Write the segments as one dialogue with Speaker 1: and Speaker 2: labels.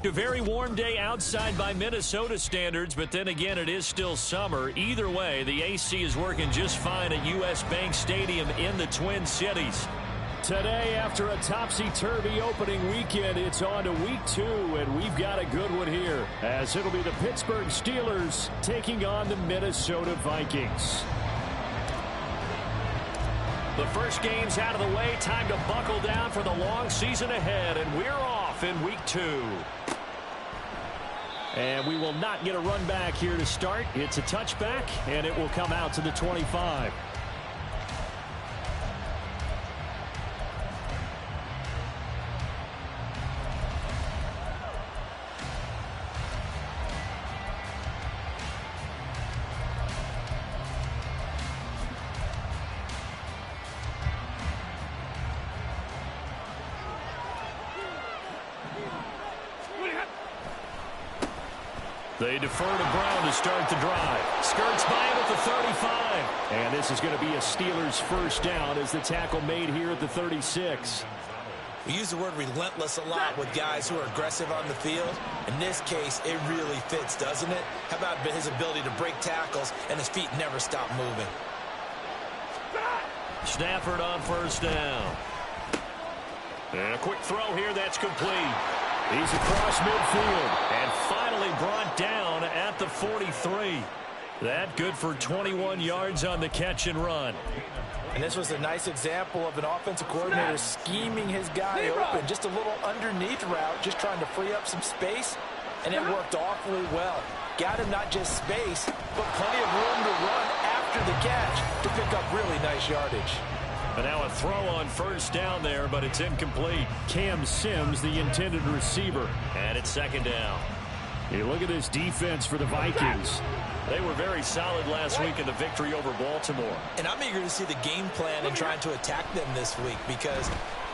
Speaker 1: A very warm day outside by Minnesota standards, but then again, it is still summer. Either way, the AC is working just fine at U.S. Bank Stadium in the Twin Cities. Today, after a topsy-turvy opening weekend, it's on to week 2, and we've got a good one here, as it'll be the Pittsburgh Steelers taking on the Minnesota Vikings. The first game's out of the way. Time to buckle down for the long season ahead, and we're off in week 2. And we will not get a run back here to start. It's a touchback, and it will come out to the 25. They defer to Brown to start the drive. Skirts by him at the 35. And this is going to be a Steelers first down as the tackle made here at the 36.
Speaker 2: We use the word relentless a lot with guys who are aggressive on the field. In this case, it really fits, doesn't it? How about his ability to break tackles and his feet never stop moving?
Speaker 1: Stafford on first down. And a quick throw here that's complete. He's across midfield and finally brought down at the 43. That good for 21 yards on the catch and run.
Speaker 2: And this was a nice example of an offensive coordinator scheming his guy open. Just a little underneath route, just trying to free up some space, and it worked awfully well. Got him not just space, but plenty of room to run after the catch to pick up really nice yardage.
Speaker 1: And now a throw on first down there, but it's incomplete. Cam Sims, the intended receiver. And it's second down. Hey, look at this defense for the Vikings. They were very solid last week in the victory over Baltimore.
Speaker 2: And I'm eager to see the game plan and trying to attack them this week, because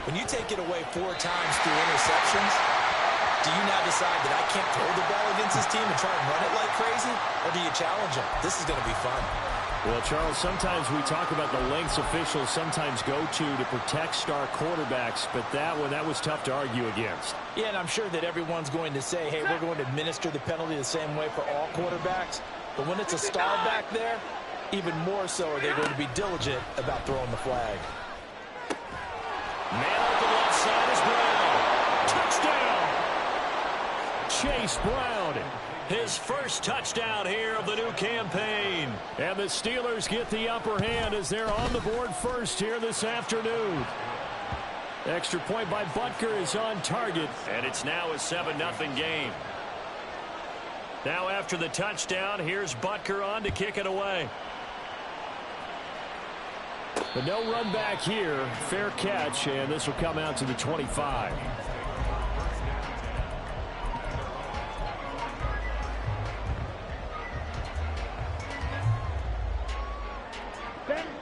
Speaker 2: when you take it away 4 times through interceptions, do you now decide that I can't throw the ball against this team and try and run it like crazy? Or do you challenge them? This is going to be fun.
Speaker 1: Well, Charles, sometimes we talk about the lengths officials sometimes go to protect star quarterbacks, but that was tough to argue against.
Speaker 2: Yeah, and I'm sure that everyone's going to say, hey, we're going to administer the penalty the same way for all quarterbacks. But when it's a star back there, even more so are they going to be diligent about throwing the flag.
Speaker 1: Man open left side is Brown. Touchdown! Chase Brown. His first touchdown here of the new campaign. And the Steelers get the upper hand as they're on the board first here this afternoon. Extra point by Butker is on target. And it's now a 7-0 game. Now after the touchdown, here's Butker on to kick it away. But no run back here. Fair catch, and this will come out to the 25.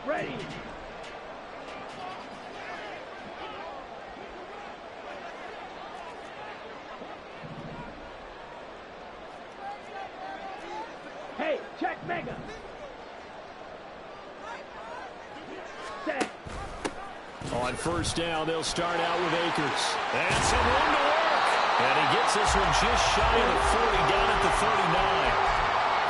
Speaker 3: Ready. Hey, check Mega. Set.
Speaker 1: On first down, they'll start out with Akers. And some room to work. And he gets this one just shy of the 40, down at the 39.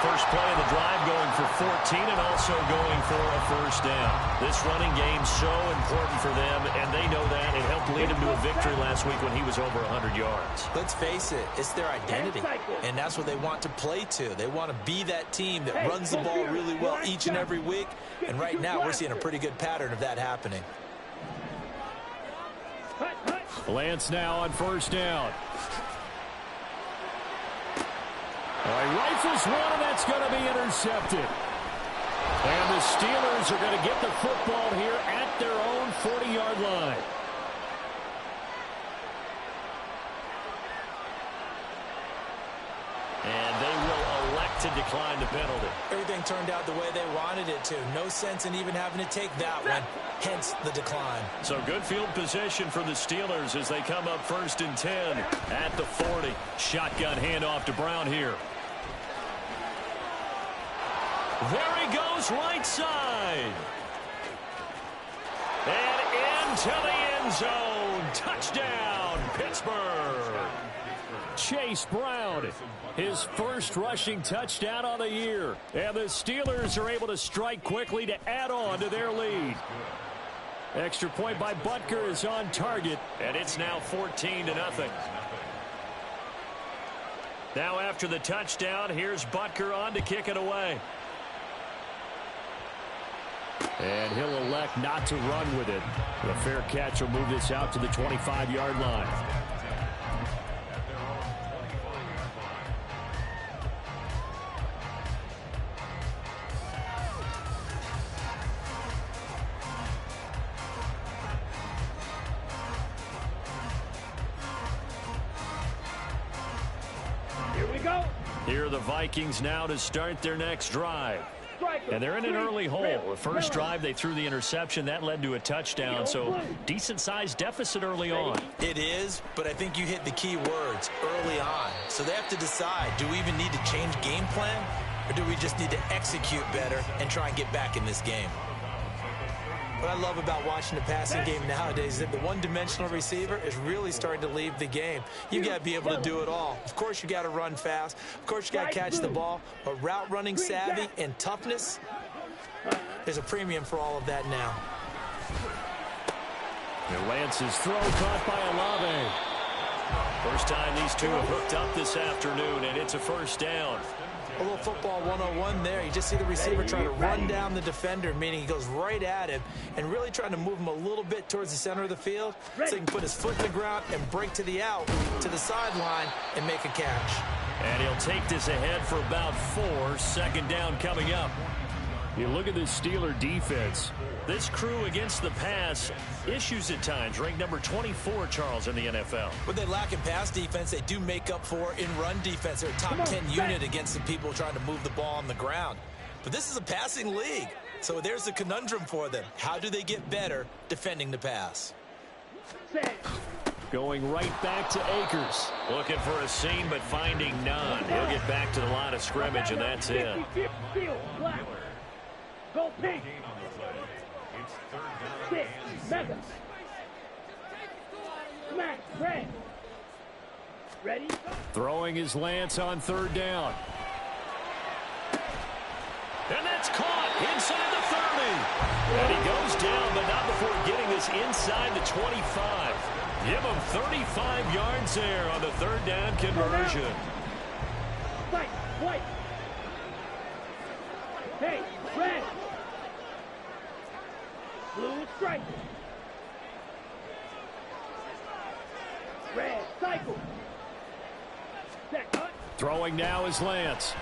Speaker 1: First play of the drive going for 14 and also going for a first down. This running game so important for them, and they know that. It helped lead them to a victory last week when he was over 100 yards.
Speaker 2: Let's face it, it's their identity, and that's what they want to play to. They want to be that team that runs the ball really well each and every week, and right now we're seeing a pretty good pattern of that happening.
Speaker 1: Lance now on first down. He rifles one, and that's going to be intercepted. And the Steelers are going to get the football here at their own 40-yard line. And they will elect to decline the penalty.
Speaker 2: Everything turned out the way they wanted it to. No sense in even having to take that one, hence the decline.
Speaker 1: So good field position for the Steelers as they come up 1st and 10 at the 40. Shotgun handoff to Brown here. There he goes, right side. And into the end zone. Touchdown, Pittsburgh. Chase Brown, his first rushing touchdown on the year. And the Steelers are able to strike quickly to add on to their lead. Extra point by Butker is on target, and it's now 14-0. Now after the touchdown, here's Butker on to kick it away. And he'll elect not to run with it. The fair catch will move this out to the 25-yard line.
Speaker 3: Here we go.
Speaker 1: Here are the Vikings now to start their next drive. And they're in an early hole. The first drive, they threw the interception. That led to a touchdown, so decent-sized deficit early on.
Speaker 2: It is, but I think you hit the key words, early on. So they have to decide, do we even need to change game plan, or do we just need to execute better and try and get back in this game? What I love about watching the passing game nowadays is that the one-dimensional receiver is really starting to leave the game. You've got to be able to do it all. Of course, you got to run fast. Of course, you got to catch the ball. But route running savvy and toughness, there's a premium for all of that now.
Speaker 1: And Lance's throw caught by Olave. First time these two have hooked up this afternoon, and it's a first down.
Speaker 2: A little football 101 there. You just see the receiver trying to run down the defender, meaning he goes right at him and really trying to move him a little bit towards the center of the field so he can put his foot in the ground and break to the out, to the sideline, and make a catch.
Speaker 1: And he'll take this ahead for about 4. 2nd down coming up. You look at this Steeler defense. This crew against the pass, issues at times. Ranked number 24, Charles, in the NFL.
Speaker 2: What they lack in pass defense, they do make up for in run defense. They're a top 10 unit against the people trying to move the ball on the ground. But this is a passing league, so there's a conundrum for them. How do they get better defending the pass?
Speaker 1: Going right back to Akers. Looking for a seam, but finding none. He'll get back to the line of scrimmage, and that's it.
Speaker 3: Go pink. 6, Mega. Smack, Red. Ready?
Speaker 1: Throwing his Lance on 3rd down. And that's caught inside the 30. And he goes down, but not before getting this inside the 25. Give him 35 yards there on the 3rd down conversion.
Speaker 3: Fight, white. Hey, Red. Blue strike. Red cycle. Set cut.
Speaker 1: Throwing now is Lance.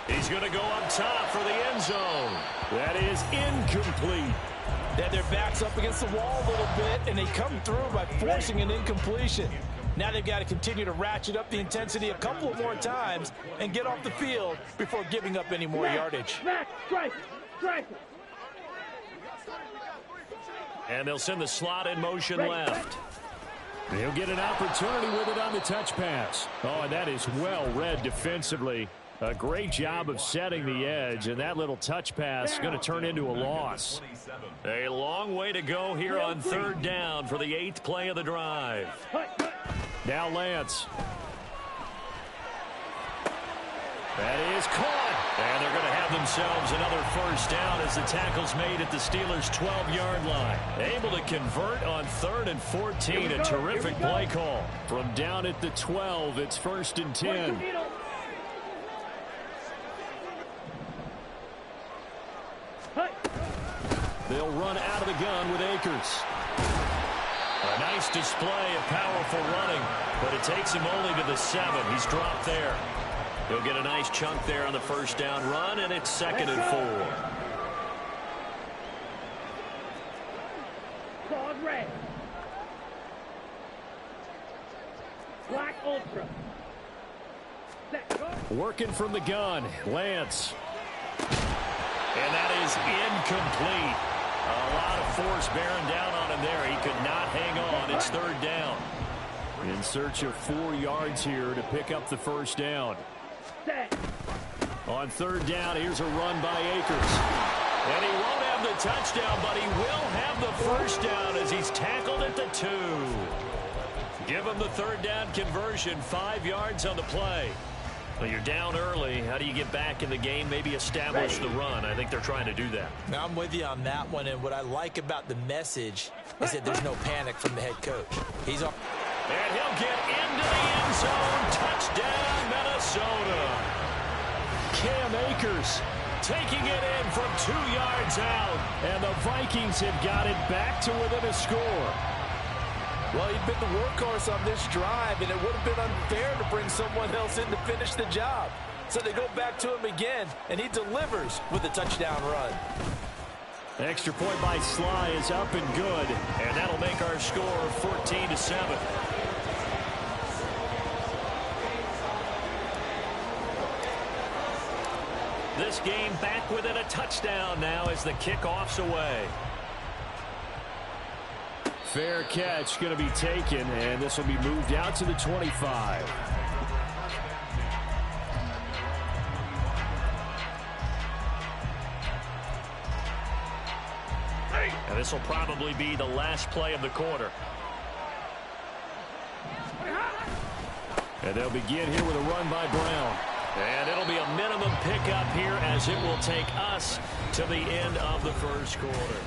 Speaker 1: He's going to go up top for the end zone. That is incomplete.
Speaker 2: They had their backs up against the wall a little bit, and they come through by forcing an incompletion. Now they've got to continue to ratchet up the intensity a couple of more times and get off the field before giving up any more yardage.
Speaker 3: Smack, strike, strike.
Speaker 1: And they'll send the slot in motion left. He'll get an opportunity with it on the touch pass. Oh, and that is well read defensively. A great job of setting the edge, and that little touch pass is going to turn into a loss. A long way to go here on 3rd down for the 8th play of the drive. Now Lance. That is caught. And they're going to have themselves another first down as the tackle's made at the Steelers' 12-yard line. Able to convert on 3rd and 14. A terrific play call. From down at the 12, it's 1st and 10. They'll run out of the gun with Akers. A nice display of powerful running, but it takes him only to the 7. He's dropped there. He'll get a nice chunk there on the first down run, and it's 2nd and 4.
Speaker 3: Claude Red. Black Ultra.
Speaker 1: Working from the gun, Lance. And that is incomplete. A lot of force bearing down on him there. He could not hang on. It's third down. In search of 4 yards here to pick up the first down. On third down, here's a run by Akers. And he won't have the touchdown, but he will have the first down as he's tackled at the 2. Give him the third down conversion, 5 yards on the play. Well, you're down early. How do you get back in the game? Maybe establish the run. I think they're trying to do that.
Speaker 2: Now, I'm with you on that one, and what I like about the message is that there's no panic from the head coach. He's on.
Speaker 1: And he'll get into the end zone. Touchdown, Minnesota. Cam Akers taking it in from 2 yards out. And the Vikings have got it back to within a score.
Speaker 2: Well, he'd been the workhorse on this drive, and it would have been unfair to bring someone else in to finish the job. So they go back to him again, and he delivers with a touchdown run.
Speaker 1: Extra point by Sly is up and good, and that'll make our score 14-7. This game back within a touchdown now as the kickoff's away. Fair catch going to be taken, and this will be moved out to the 25. And this will probably be the last play of the quarter. And they'll begin here with a run by Brown. And it'll be a minimum pickup here as it will take us to the end of the first quarter.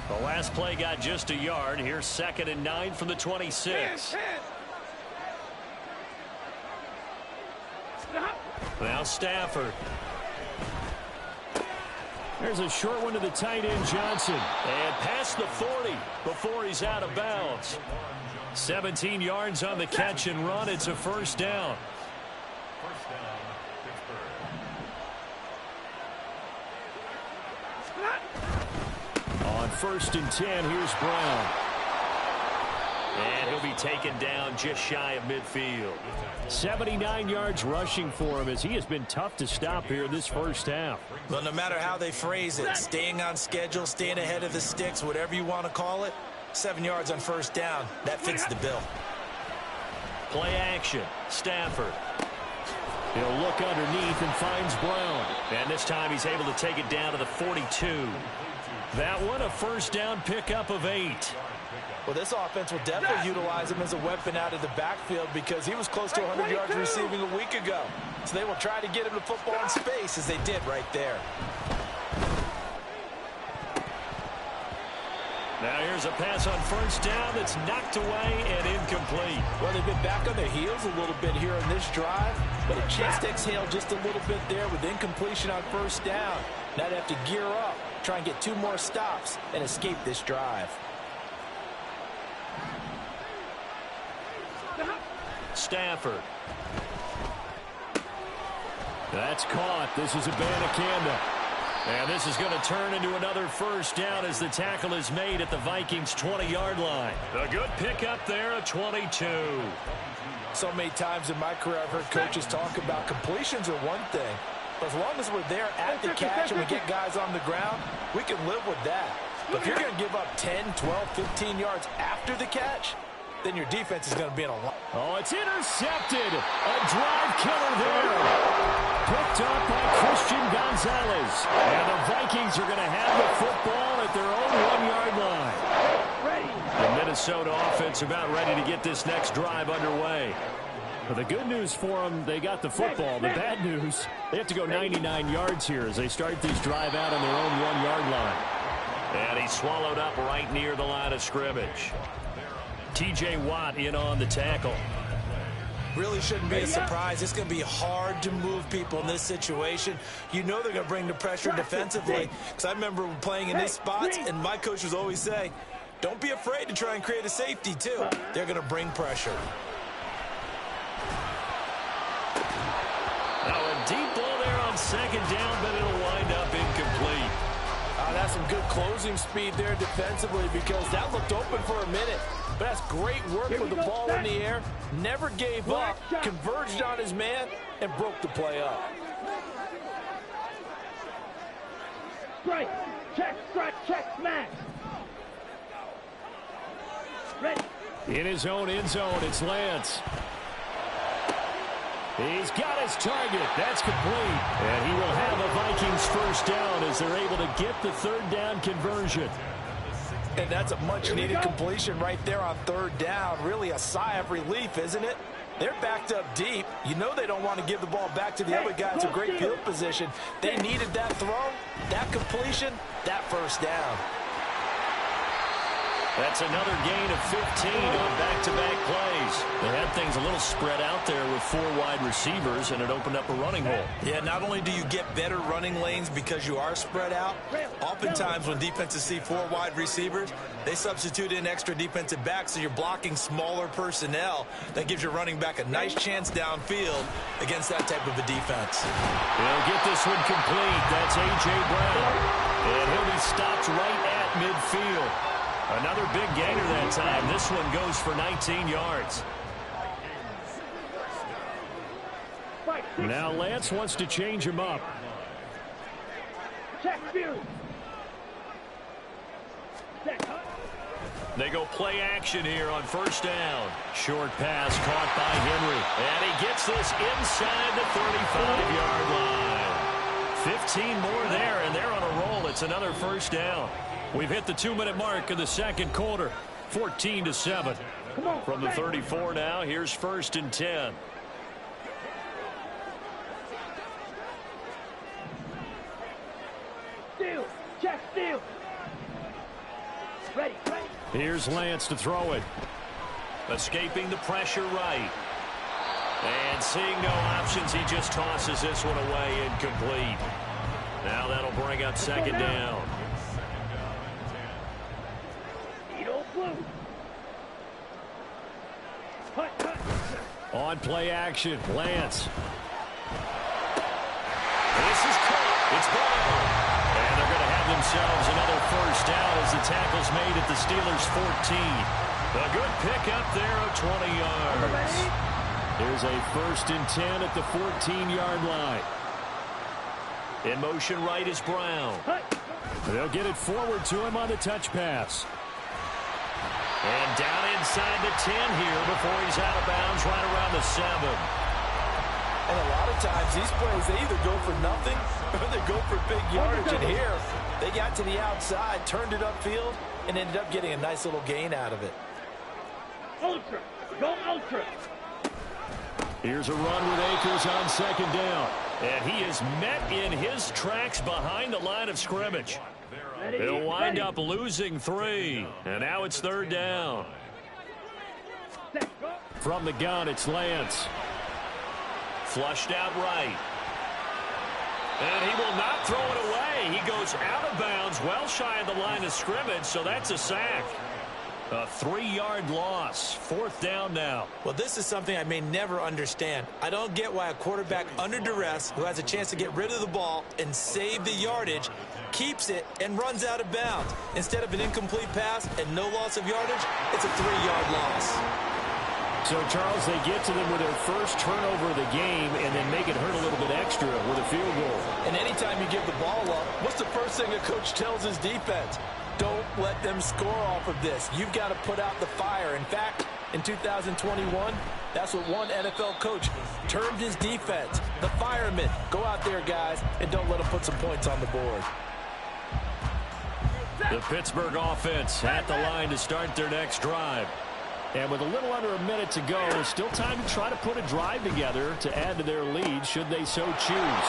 Speaker 1: The last play got just a yard. Here's 2nd and 9 from the 26. Now Stafford. There's a short one to the tight end, Johnson. And past the 40 before he's out of bounds. 17 yards on the catch and run. It's a first down. On 1st and 10, here's Brown. And he'll be taken down just shy of midfield. 79 yards rushing for him as he has been tough to stop here in this first half.
Speaker 2: Well, no matter how they phrase it, staying on schedule, staying ahead of the sticks, whatever you want to call it, 7 yards on first down, that fits the bill.
Speaker 1: Play action, Stafford. He'll look underneath and finds Brown. And this time he's able to take it down to the 42. That one a first down pickup of 8.
Speaker 2: Well, this offense will definitely utilize him as a weapon out of the backfield because he was close to 100 yards receiving a week ago. So they will try to get him the football in space as they did right there.
Speaker 1: Now here's a pass on first down that's knocked away and incomplete.
Speaker 2: Well, they've been back on their heels a little bit here on this drive, but a chance to exhale just a little bit there with incompletion on first down. Now they have to gear up, try and get 2 more stops, and escape this drive.
Speaker 1: Stafford. That's caught. This is Abanikanda. And this is going to turn into another first down as the tackle is made at the Vikings' 20-yard line. A good pickup there, a 22.
Speaker 2: So many times in my career I've heard coaches talk about completions are one thing. But as long as we're there at the catch and we get guys on the ground, we can live with that. But if you're going to give up 10, 12, 15 yards after the catch, then your defense is going to be in a lot.
Speaker 1: Oh, it's intercepted. A drive killer there. Picked up by Christian Gonzalez. And the Vikings are going to have the football at their own 1-yard line. The Minnesota offense about ready to get this next drive underway. But the good news for them, they got the football. The bad news, they have to go 99 yards here as they start this drive out on their own 1-yard line. And he's swallowed up right near the line of scrimmage. T.J. Watt in on the tackle.
Speaker 2: Really shouldn't be a surprise. It's going to be hard to move people in this situation. You know they're going to bring the pressure defensively. Because I remember playing in these spots, and my coach was always saying, don't be afraid to try and create a safety, too. They're going to bring pressure.
Speaker 1: Now a deep ball there on 2nd down, but it'll wind up incomplete.
Speaker 2: That's some good closing speed there defensively because that looked open for a minute. But that's great work with the ball in the air. Never gave up, converged on his man, and broke the play up.
Speaker 3: Strike, check, smash. Ready.
Speaker 1: In his own end zone, it's Lance. He's got his target. That's complete. And he will have the Vikings first down as they're able to get the third down conversion.
Speaker 2: And that's a much-needed completion right there on third down. Really a sigh of relief, isn't it? They're backed up deep. You know they don't want to give the ball back to the other guy. It's a great field position. They needed that throw, that completion, that first down.
Speaker 1: That's another gain of 15 on back-to-back plays. They had things a little spread out there with 4 wide receivers, and it opened up a running hole.
Speaker 4: Yeah, not only do you get better running lanes because you are spread out, oftentimes when defenses see 4 wide receivers, they substitute in extra defensive backs, so you're blocking smaller personnel. That gives your running back a nice chance downfield against that type of a defense.
Speaker 1: He'll get this one complete. That's A.J. Brown. And he'll be stopped right at midfield. Another big gainer that time. This one goes for 19 yards. Now Lance wants to change him up.
Speaker 3: Check field.
Speaker 1: They go play action here on first down. Short pass caught by Henry. And he gets this inside the 35-yard line. 15 more there, and they're on a roll. It's another first down. We've hit the 2-minute mark of the second quarter. 14-7. From the 34 now, here's 1st and 10.
Speaker 3: Steal. Check steal. Ready.
Speaker 1: Here's Lance to throw it. Escaping the pressure right. And seeing no options, he just tosses this one away incomplete. Now that'll bring up second down. On play action, Lance. This is caught. It's Brown. And they're going to have themselves another first down as the tackle's made at the Steelers' 14. A good pickup there of 20 yards. There's a 1st and 10 at the 14-yard line. In motion right is Brown. They'll get it forward to him on the touch pass. And down inside the 10 here before he's out of bounds right around the 7.
Speaker 2: And a lot of times these plays, they either go for nothing or they go for big yardage. And here, they got to the outside, turned it upfield, and ended up getting a nice little gain out of it.
Speaker 3: Ultra. Go ultra.
Speaker 1: Here's a run with Akers on second down. And he is met in his tracks behind the line of scrimmage. He'll wind up losing 3. And now it's third down. From the gun, it's Lance. Flushed out right. And he will not throw it away. He goes out of bounds, well shy of the line of scrimmage, so that's a sack. A 3-yard loss. 4th down now.
Speaker 4: Well, this is something I may never understand. I don't get why a quarterback under duress who has a chance to get rid of the ball and save the yardage keeps it and runs out of bounds. Instead of an incomplete pass and no loss of yardage, it's a 3-yard loss.
Speaker 1: So, Charles, they get to them with their first turnover of the game and then make it hurt a little bit extra with a field goal.
Speaker 2: And anytime you give the ball up, what's the first thing a coach tells his defense? Don't let them score off of this. You've got to put out the fire. In fact, in 2021, that's what one NFL coach termed his defense. The firemen. Go out there, guys, and don't let them put some points on the board.
Speaker 1: The Pittsburgh offense at the line to start their next drive. And with a little under a minute to go, still time to try to put a drive together to add to their lead should they so choose.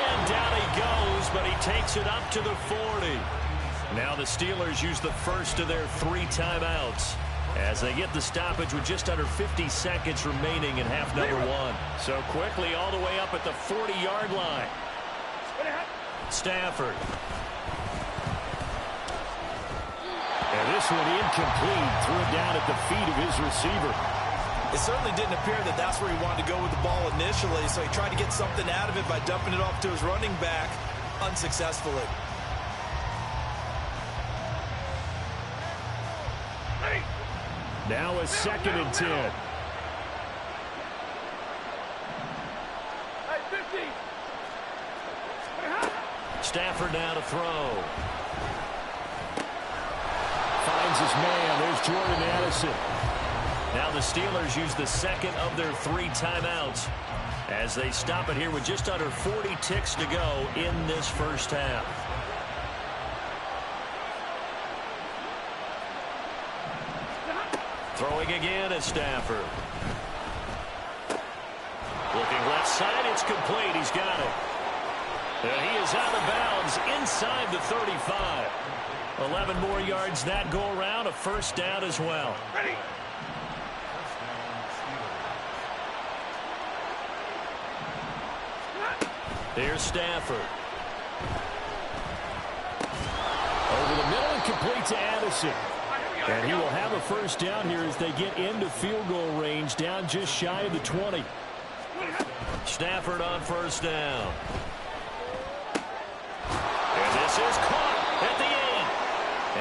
Speaker 1: And down he goes, but he takes it up to the 40. Now the Steelers use the first of their 3 timeouts as they get the stoppage with just under 50 seconds remaining in half number 1. So quickly all the way up at the 40-yard line. Stafford. And this one incomplete. Threw it down at the feet of his receiver.
Speaker 4: It certainly didn't appear that that's where he wanted to go with the ball initially, so he tried to get something out of it by dumping it off to his running back unsuccessfully.
Speaker 1: Now a 2nd and 10.
Speaker 3: Hey, 50.
Speaker 1: Stafford now to throw. Finds his man. There's Jordan Addison. Now the Steelers use the 2nd of their 3 timeouts as they stop it here with just under 40 ticks to go in this first half. Throwing again is Stafford. Looking left side, it's complete. He's got it. And he is out of bounds inside the 35. 11 more yards that go around, a first down as well.
Speaker 3: Ready.
Speaker 1: Here's Stafford. Over the middle and complete to Addison. And he will have a first down here as they get into field goal range, down just shy of the 20. Stafford on first down. And this is caught at the end.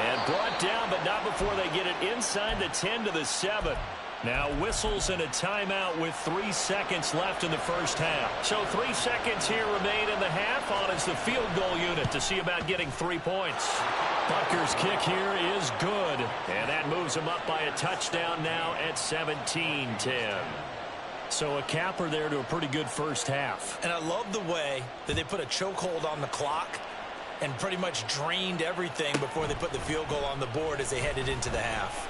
Speaker 1: And brought down, but not before they get it inside the 10 to the 7. Now whistles and a timeout with 3 seconds left in the first half. So 3 seconds here remain in the half. On is the field goal unit to see about getting 3 points. Butker's kick here is good. And that moves him up by a touchdown now at 17-10. So a capper there to a pretty good first half.
Speaker 2: And I love the way that they put a chokehold on the clock and pretty much drained everything before they put the field goal on the board as they headed into the half.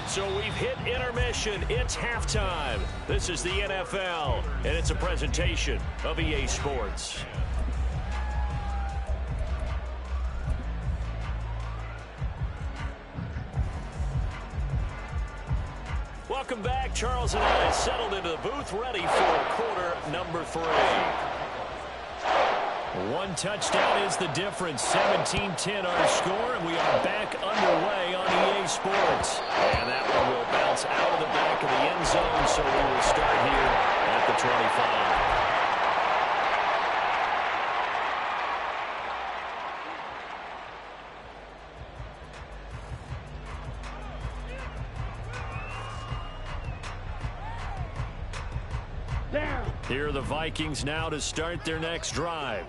Speaker 1: So we've hit intermission. It's halftime. This is the NFL, and it's a presentation of EA Sports. Welcome back. Charles and I settled into the booth, ready for quarter number 3. One touchdown is the difference. 17-10 our score, and we are back underway on EA Sports. And that one will bounce out of the back of the end zone, so we will start here at the 25. Here are the Vikings now to start their next drive.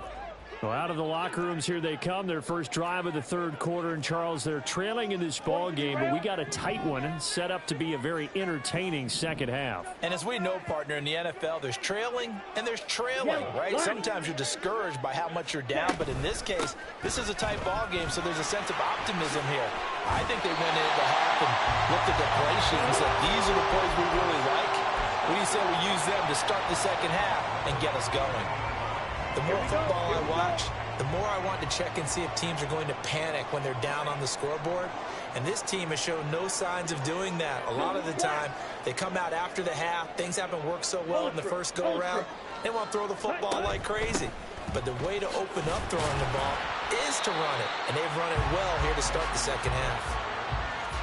Speaker 1: Well, out of the locker rooms, here they come. Their first drive of the third quarter. And, Charles, they're trailing in this ball game, but we got a tight one set up to be a very entertaining second half.
Speaker 2: And as we know, partner, in the NFL, there's trailing and there's trailing, right? Sometimes you're discouraged by how much you're down, but in this case, this is a tight ball game, so there's a sense of optimism here. I think they went into the half and looked at the play sheet and said, these are the plays we really like. What do you say we use them to start the second half and get us going? The more football I watch, the more I want to check and see if teams are going to panic when they're down on the scoreboard. And this team has shown no signs of doing that. A lot of the time, they come out after the half. Things haven't worked so well in the first go-around. They want to throw the football like crazy. But the way to open up throwing the ball is to run it. And they've run it well here to start the second half.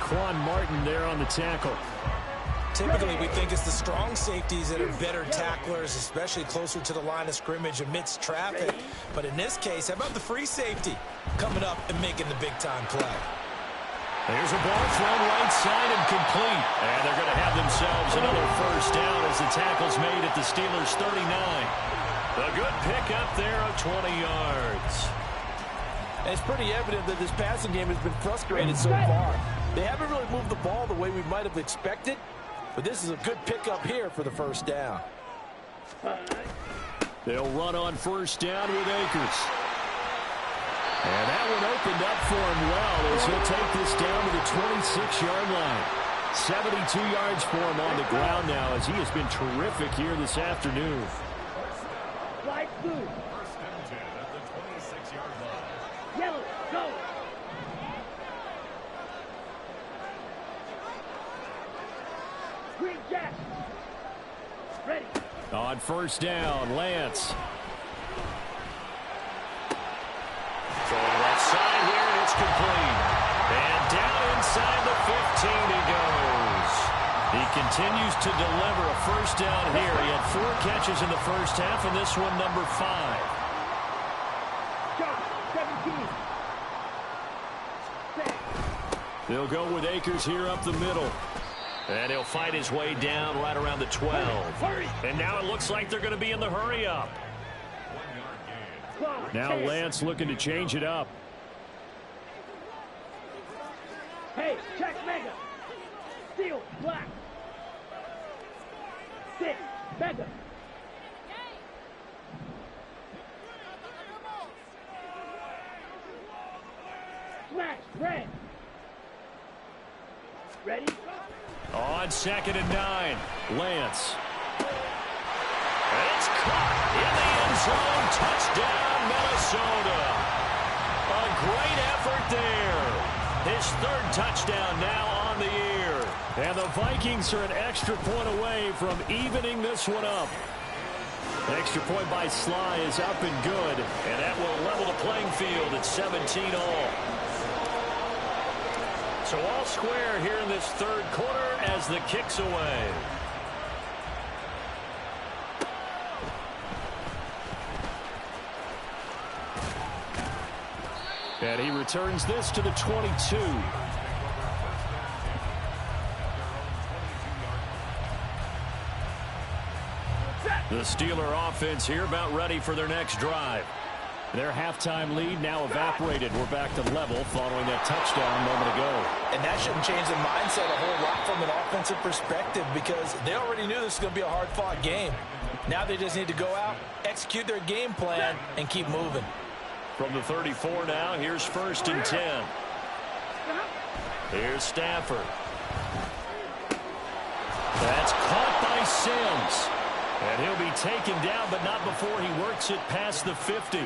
Speaker 1: Quan Martin there on the tackle.
Speaker 2: Typically, we think it's the strong safeties that are better tacklers, especially closer to the line of scrimmage amidst traffic. But in this case, how about the free safety coming up and making the big-time play?
Speaker 1: There's a ball thrown right side and complete. And they're going to have themselves another first down as the tackle's made at the Steelers' 39. A good pickup there of 20 yards.
Speaker 5: And it's pretty evident that this passing game has been frustrated so far. They haven't really moved the ball the way we might have expected. But this is a good pickup here for the first down.
Speaker 1: They'll run on first down with Akers. And that one opened up for him well as he'll take this down to the 26-yard line. 72 yards for him on the ground now as he has been terrific here this afternoon.
Speaker 3: Flag blue.
Speaker 6: First and 10 at the 26-yard line.
Speaker 3: Yellow, go. Green Jack. Ready.
Speaker 1: On first down, Lance. Throwing left side here, and it's complete. And down inside the 15 he goes. He continues to deliver a first down here. He had 4 catches in the first half, and this one number 5.
Speaker 3: Shot, 17.
Speaker 1: They'll go with Akers here up the middle. And he'll fight his way down right around the 12.
Speaker 3: Hurry.
Speaker 1: And now it looks like they're going to be in the hurry-up. Now Lance looking to change it up.
Speaker 3: Hey, check Mega. Steal, black. Sit, Mega. Flash, red. Ready?
Speaker 1: On 2nd and 9, Lance. It's caught in the end zone. Touchdown, Minnesota. A great effort there. His 3rd touchdown now on the year. And the Vikings are an extra point away from evening this one up. Extra point by Sly is up and good. And that will level the playing field at 17 all. So all square here in this 3rd quarter as the kick's away. And he returns this to the 22. The Steeler offense here about ready for their next drive. Their halftime lead now evaporated. We're back to level following that touchdown a moment ago.
Speaker 2: And that shouldn't change the mindset a whole lot from an offensive perspective because they already knew this was going to be a hard-fought game. Now they just need to go out, execute their game plan, and keep moving.
Speaker 1: From the 34 now, here's 1st and 10. Here's Stafford. That's caught by Sims. And he'll be taken down, but not before he works it past the 50.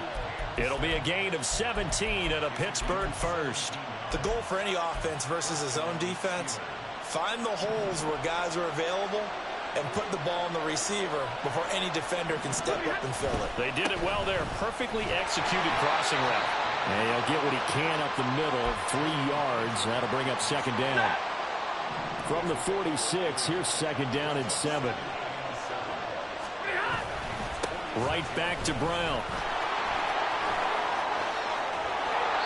Speaker 1: It'll be a gain of 17 and a Pittsburgh first.
Speaker 4: The goal for any offense versus his own defense, find the holes where guys are available and put the ball in the receiver before any defender can step up and fill it.
Speaker 1: They did it well there. Perfectly executed crossing route. And he'll get what he can up the middle. 3 yards. That'll bring up 2nd down. From the 46, here's 2nd down and 7. Right back to Brown.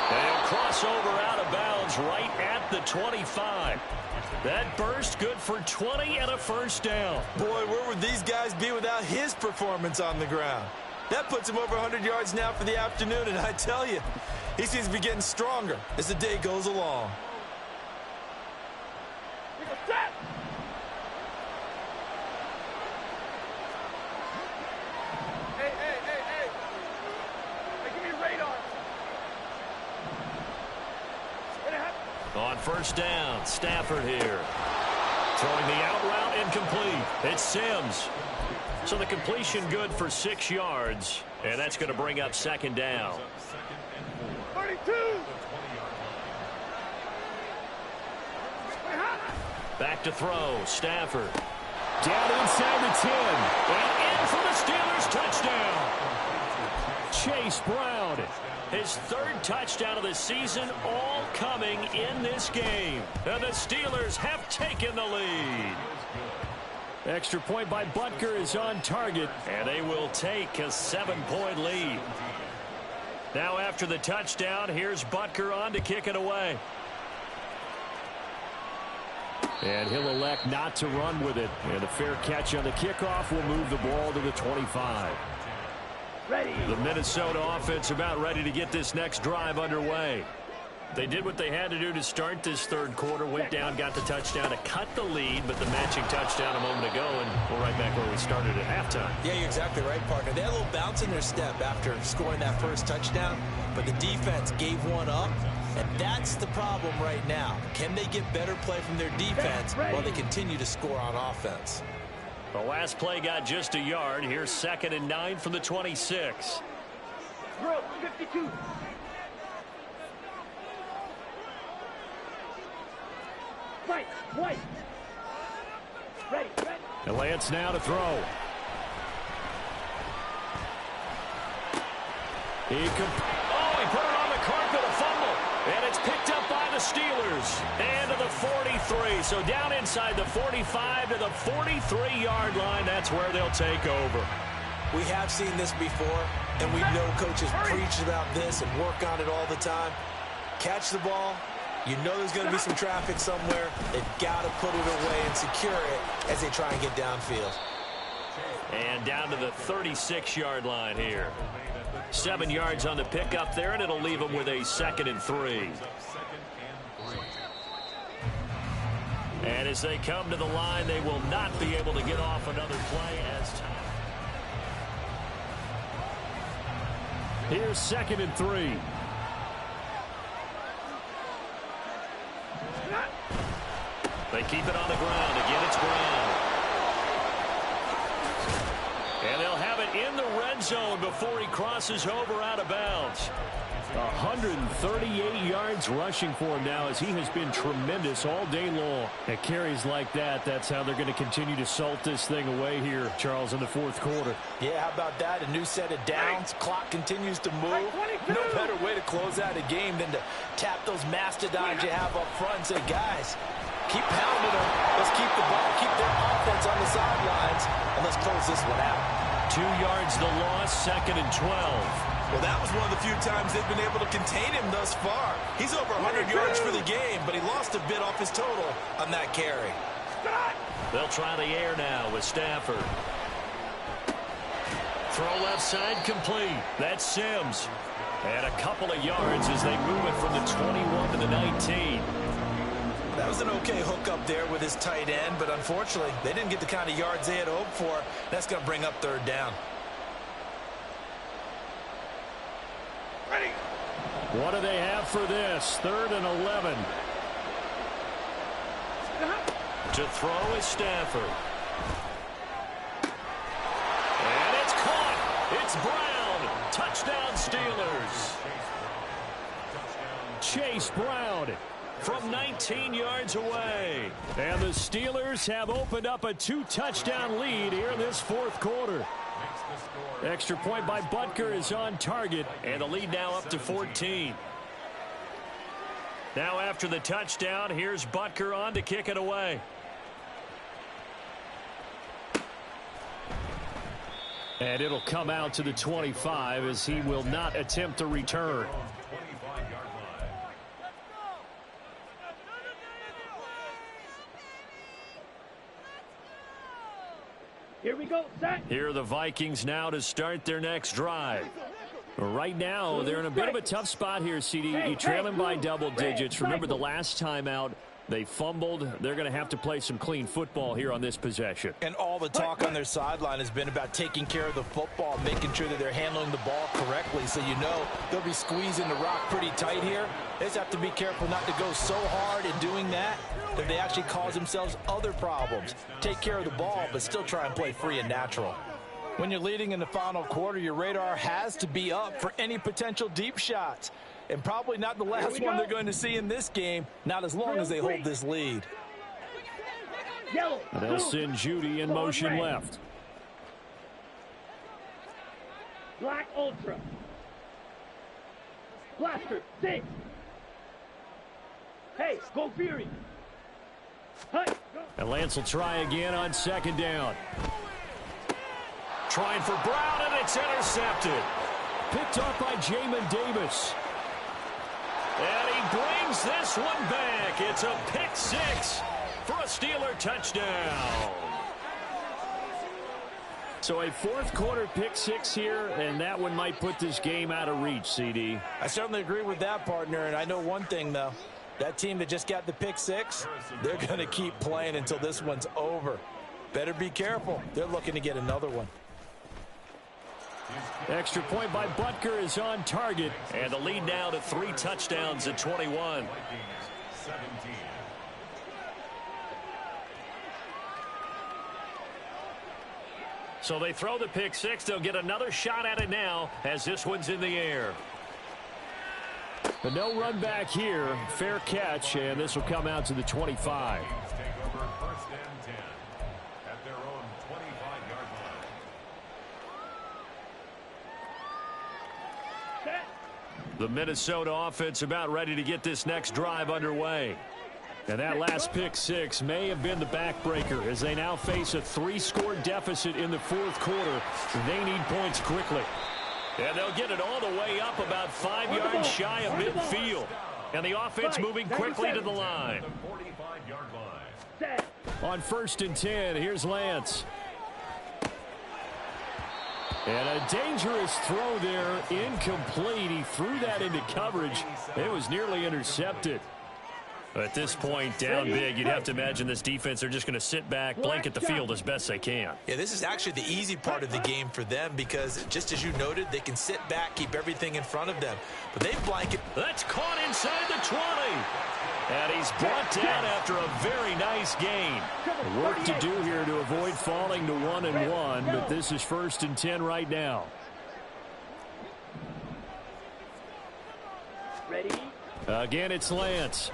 Speaker 1: They'll cross over out of bounds right at the 25. That burst good for 20 and a 1st down.
Speaker 4: Boy, where would these guys be without his performance on the ground? That puts him over 100 yards now for the afternoon, and I tell you, he seems to be getting stronger as the day goes along.
Speaker 1: On 1st down, Stafford here. Throwing the out route incomplete. It's Sims. So the completion good for 6 yards. And that's going to bring up 2nd down.
Speaker 3: 32.
Speaker 1: Back to throw. Stafford. Down inside the 10. And in for the Steelers touchdown. Chase Brown. His 3rd touchdown of the season, all coming in this game. And the Steelers have taken the lead. Extra point by Butker is on target, and they will take a 7-point lead. Now after the touchdown, here's Butker on to kick it away. And he'll elect not to run with it. And a fair catch on the kickoff will move the ball to the 25.
Speaker 3: Ready.
Speaker 1: The Minnesota offense about ready to get this next drive underway. They did what they had to do to start this 3rd quarter. Went down, got the touchdown to cut the lead, but the matching touchdown a moment ago, and we're right back where we started at halftime.
Speaker 2: Yeah, you're exactly right, partner. They had a little bounce in their step after scoring that 1st touchdown, but the defense gave one up, and that's the problem right now. Can they get better play from their defense while they continue to score on offense?
Speaker 1: The last play got just a yard. Here's 2nd and 9 from the 26.
Speaker 3: Bro, 52. Right, white. Ready.
Speaker 1: And Lance now to throw. He put it on the carpet, a fumble. And it's picked up by the Steelers. And to the 43. So down inside the 45 to the 43-yard line. That's where they'll take over.
Speaker 2: We have seen this before, and we know coaches preach about this and work on it all the time. Catch the ball, You know there's going to be some traffic somewhere. They've got to put it away and secure it as they try and get downfield.
Speaker 1: And down to the 36-yard line here. 7 yards on the pickup there, and it'll leave them with a 2nd and 3. And as they come to the line, they will not be able to get off another play as time. Here's 2nd and 3. They keep it on the ground. Again, it's Brown. And they'll have it in the red zone before he crosses over out of bounds. 138 yards rushing for him now as he has been tremendous all day long. At carries like that, that's how they're going to continue to salt this thing away here, Charles, in the 4th quarter.
Speaker 2: Yeah, how about that? A new set of downs. Clock continues to move. No better way to close out a game than to tap those mastodons you have up front and say, guys, keep pounding them. Let's keep the ball, keep their offense on the sidelines, and let's close this one out.
Speaker 1: 2 yards the loss, 2nd and 12.
Speaker 4: Well, that was one of the few times they've been able to contain him thus far. He's over 100 yards for the game, but he lost a bit off his total on that carry.
Speaker 1: They'll try the air now with Stafford. Throw left side complete. That's Sims. And a couple of yards as they move it from the 21 to the 19.
Speaker 2: That was an okay hook up there with his tight end, but unfortunately, they didn't get the kind of yards they had hoped for. That's going to bring up 3rd down.
Speaker 3: Ready.
Speaker 1: What do they have for this? 3rd and 11. To throw is Stafford. And it's caught. It's Brown. Touchdown Steelers. Chase Brown from 19 yards away. And the Steelers have opened up a 2-touchdown lead here in this 4th quarter. Extra point by Butker is on target, and the lead now up to 14. Now after the touchdown, here's Butker on to kick it away. And it'll come out to the 25 as he will not attempt to return.
Speaker 3: Here we go, set.
Speaker 1: Here are the Vikings now to start their next drive. Right now, they're in a bit of a tough spot here, CD. You trail them by double digits. Remember the last time out, they fumbled. They're going to have to play some clean football here on this possession.
Speaker 2: And all the talk on their sideline has been about taking care of the football, making sure that they're handling the ball correctly. So you know they'll be squeezing the rock pretty tight here. They just have to be careful not to go so hard in doing that they actually cause themselves other problems. Take care of the ball, but still try and play free and natural. When you're leading in the final quarter, your radar has to be up for any potential deep shots. And probably not the last one they're going to see in this game, not as long as they hold this lead.
Speaker 3: Yellow.
Speaker 1: They'll send Judy in motion left.
Speaker 3: Black Ultra. Blaster, 6. Hey, go Fury. Hey, go.
Speaker 1: And Lance will try again on 2nd down. Trying for Brown, and it's intercepted. Picked off by Jamin Davis. And he brings this one back. It's a pick 6 for a Steeler touchdown. So a 4th quarter pick 6 here, and that one might put this game out of reach, CD.
Speaker 2: I certainly agree with that, partner, and I know one thing, though. That team that just got the pick 6, they're going to keep playing until this one's over. Better be careful. They're looking to get another one.
Speaker 1: Extra point by Butker is on target, and the lead now to 3 touchdowns at 21. So they throw the pick 6. They'll get another shot at it now as this one's in the air. But no run back here. Fair catch, and this will come out to the 25. The Minnesota offense about ready to get this next drive underway. And that last pick 6 may have been the backbreaker as they now face a 3-score deficit in the 4th quarter. They need points quickly. And they'll get it all the way up about 5 yards shy of midfield. And the offense moving quickly to the line.
Speaker 6: The 45-yard line.
Speaker 3: Set.
Speaker 1: On 1st and 10, here's Lance. And a dangerous throw there, incomplete. He threw that into coverage. It was nearly intercepted. At this point, down big, you'd have to imagine this defense are just going to sit back, blanket the field as best they can.
Speaker 4: Yeah, this is actually the easy part of the game for them because, just as you noted, they can sit back, keep everything in front of them. But they blanket.
Speaker 1: That's caught inside the 20. And he's brought down after a very nice gain. Work to do here to avoid falling to 1-1, but this is 1st and 10 right now.
Speaker 3: Ready?
Speaker 1: Again, it's Lance.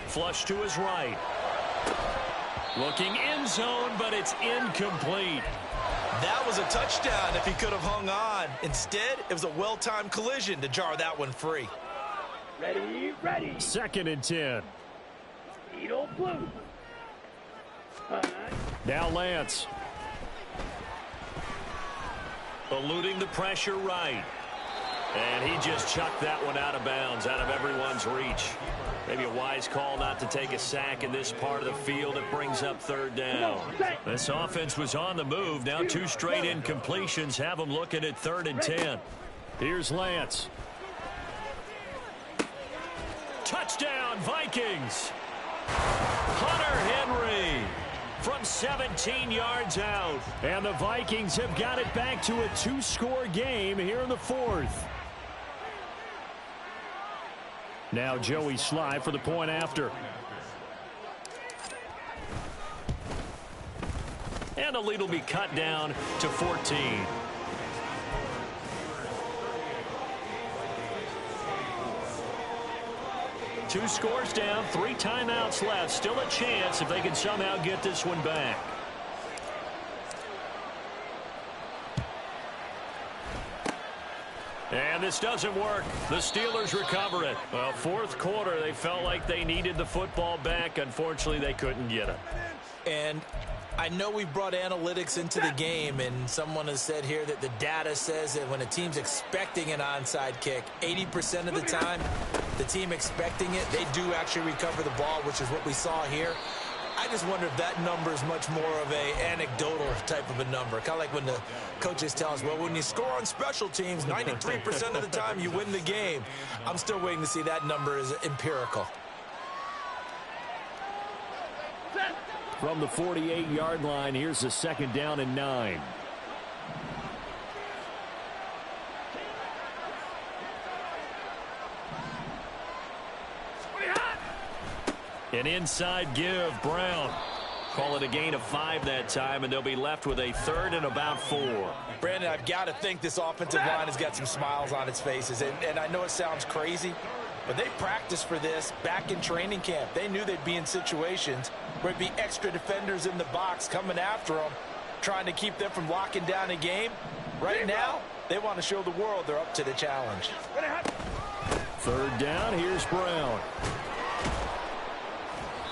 Speaker 1: Flush to his right. Looking end zone, but it's incomplete.
Speaker 4: That was a touchdown if he could have hung on. Instead, it was a well-timed collision to jar that one free.
Speaker 3: Ready, ready.
Speaker 1: 2nd and 10.
Speaker 3: Beetle blue.
Speaker 1: Now Lance. Eluding the pressure right. And he just chucked that one out of bounds, out of everyone's reach. Maybe a wise call not to take a sack in this part of the field. It brings up 3rd down. This offense was on the move. Now 2 straight incompletions have them looking at 3rd and 10. Here's Lance. Touchdown, Vikings. Hunter Henry from 17 yards out. And the Vikings have got it back to a 2-score game here in the 4th. Now Joey Sly for the point after. And the lead will be cut down to 14. Two scores down, 3 timeouts left. Still a chance if they can somehow get this one back. And this doesn't work. The Steelers recover it. Well, 4th quarter, they felt like they needed the football back. Unfortunately, they couldn't get it.
Speaker 2: And I know we brought analytics into the game, and someone has said here that the data says that when a team's expecting an onside kick, 80% of the time, the team expecting it, they do actually recover the ball, which is what we saw here. I just wonder if that number is much more of a anecdotal type of a number. Kind of like when the coaches tell us, well, when you score on special teams, 93% of the time you win the game. I'm still waiting to see that number is empirical.
Speaker 1: From the 48-yard line, here's the 2nd down and 9. An inside give, Brown. Call it a gain of 5 that time, and they'll be left with a 3rd and about 4.
Speaker 2: Brandon, I've got to think this offensive line has got some smiles on its faces. And I know it sounds crazy, but they practiced for this back in training camp. They knew they'd be in situations where it'd be extra defenders in the box coming after them, trying to keep them from locking down a game. Right now, they want to show the world they're up to the challenge.
Speaker 1: 3rd down, here's Brown.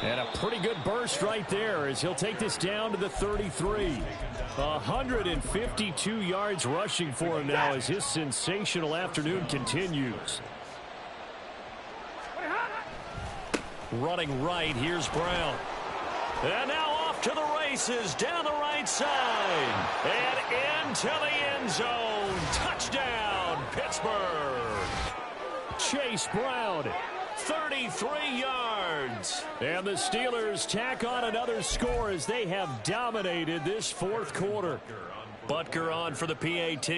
Speaker 1: And a pretty good burst right there as he'll take this down to the 33. 152 yards rushing for him now as his sensational afternoon continues. Running right, here's Brown. And now off to the races down the right side. And into the end zone. Touchdown, Pittsburgh. Chase Brown. 33 yards. And the Steelers tack on another score as they have dominated this 4th quarter. Butker on for the PAT.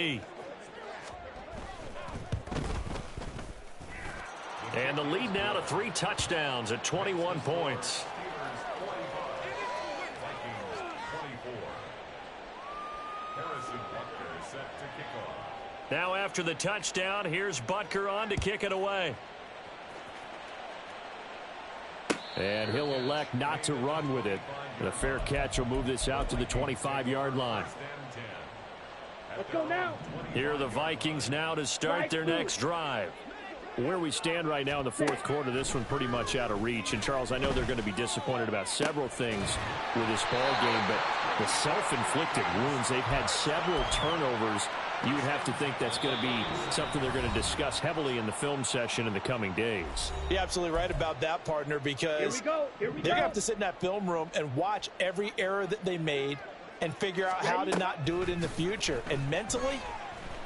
Speaker 1: And the lead now to 3 touchdowns at 21 points. Now after the touchdown, here's Butker on to kick it away. And he'll elect not to run with it. And a fair catch will move this out to the 25-yard line.
Speaker 3: Let's go now.
Speaker 1: Here are the Vikings now to start their next drive. Where we stand right now in the 4th quarter, this one pretty much out of reach. And, Charles, I know they're going to be disappointed about several things with this ball game, but the self-inflicted wounds, they've had several turnovers You would have to think that's going to be something they're going to discuss heavily in the film session in the coming days.
Speaker 5: You're absolutely right about that, partner, because they're going to have to sit in that film room and watch every error that they made and figure out how to not do it in the future. And mentally,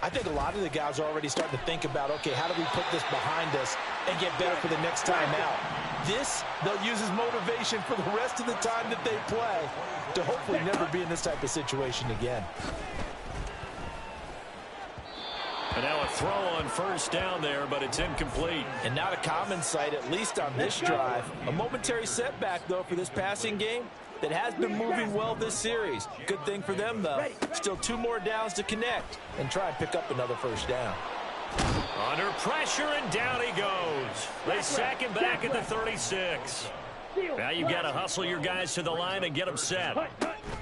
Speaker 5: I think a lot of the guys are already starting to think about, okay, how do we put this behind us and get better for the next time out? This, they'll use as motivation for the rest of the time that they play to hopefully never be in this type of situation again.
Speaker 1: And now a throw on first down there, but it's incomplete.
Speaker 5: And not a common sight, at least on this drive. A momentary setback, though, for this passing game that has been moving well this series. Good thing for them, though. Still 2 more downs to connect and try and pick up another first down.
Speaker 1: Under pressure, and down he goes. They sack him back at the 36. Now you've got to hustle your guys to the line and get them set.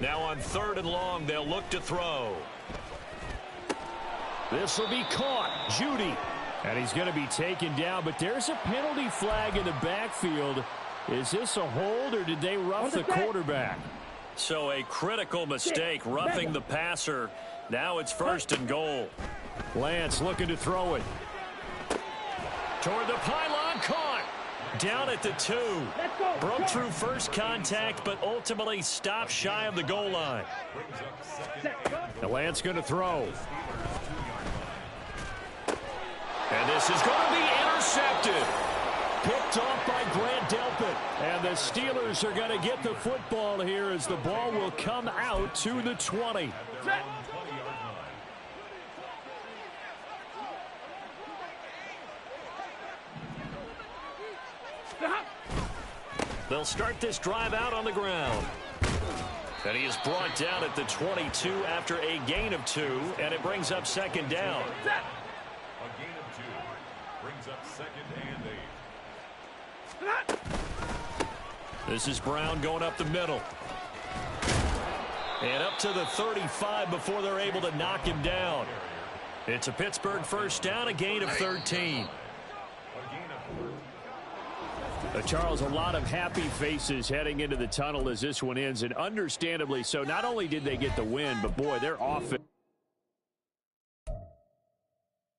Speaker 1: Now on 3rd and long, they'll look to throw. This will be caught. Judy. And he's going to be taken down, but there's a penalty flag in the backfield. Is this a hold, or did they rough the quarterback? So a critical mistake, roughing the passer. Now it's 1st and goal. Lance looking to throw it. Toward the pylon, caught. Down at the 2. Broke through first contact, but ultimately stopped shy of the goal line. Now Lance going to throw. And this is going to be intercepted. Picked off by Grant Delpit. And the Steelers are going to get the football here as the ball will come out to the 20. They'll start this drive out on the ground. And he is brought down at the 22 after a gain of 2, and it brings up 2nd down.
Speaker 6: A gain of 2 brings up 2nd and 8.
Speaker 1: This is Brown going up the middle. And up to the 35 before they're able to knock him down. It's a Pittsburgh first down, a gain of 13. Charles, a lot of happy faces heading into the tunnel as this one ends, and understandably so. Not only did they get the win, but boy, their offense